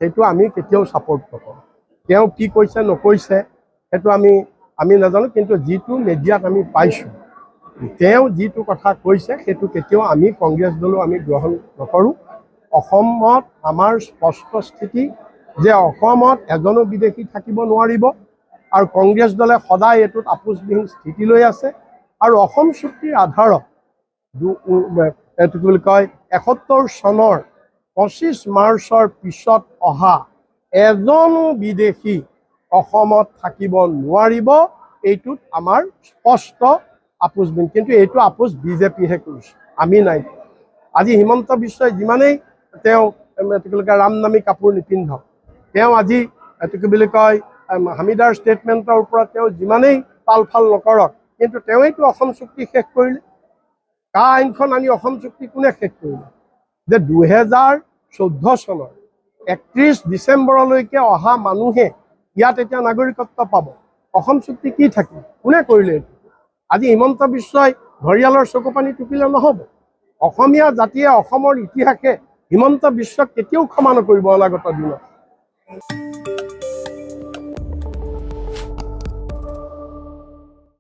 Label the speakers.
Speaker 1: সেইটো আমি কেতিয়াও ছাপোৰ্ট নকৰোঁ। তেওঁ কি কৈছে নকৈছে সেইটো আমি নাজানো, কিন্তু যিটো মিডিয়াত আমি পাইছোঁ তেওঁ যিটো কথা কৈছে সেইটো কেতিয়াও আমি কংগ্ৰেছ দলো আমি গ্ৰহণ নকৰোঁ। অসমত আমাৰ স্পষ্ট স্থিতি যে অসমত এজনো বিদেশী থাকিব নোৱাৰিব, আৰু কংগ্ৰেছ দলে সদায় এইটোত আপোচবিহীন স্থিতি লৈ আছে। আৰু অসম চুক্তিৰ আধাৰত এইটো কি বুলি কয় ৭১ চনৰ ২৫ মাৰ্চৰ পিছত অহা এজনো বিদেশী অসমত থাকিব নোৱাৰিব, এইটোত আমাৰ স্পষ্ট আপোচবিহীন। কিন্তু এইটো আপোচ বিজেপিহে কৰিছে, আমি নাই। আজি হিমন্ত বিশ্বই যিমানেই তেওঁ এইটো কি বুলি কয় ৰামনামী কাপোৰ নিপিন্ধক, তেওঁ আজি এইটো কি বুলি কয় হামিদাৰ ষ্টেটমেণ্টৰ ওপৰত তেওঁ যিমানেই তালফাল নকৰক, কিন্তু তেওঁইতো অসম চুক্তি শেষ কৰিলে। কা আইনখন আনি অসম চুক্তি কোনে শেষ কৰিলে? যে ২০১৪ চনৰ ৩১ ডিচেম্বৰলৈকে অহা মানুহে ইয়াত এতিয়া নাগৰিকত্ব পাব। অসম চুক্তি কি থাকিল? কোনে কৰিলে এইটো? আজি হিমন্ত বিশ্বই ঘৰিয়ালৰ চকু পানী টুকিলে নহ'ব। অসমীয়া জাতিয়ে অসমৰ ইতিহাসে হিমন্ত বিশ্বক কেতিয়াও ক্ষমা নকৰিব অনাগত দিনত।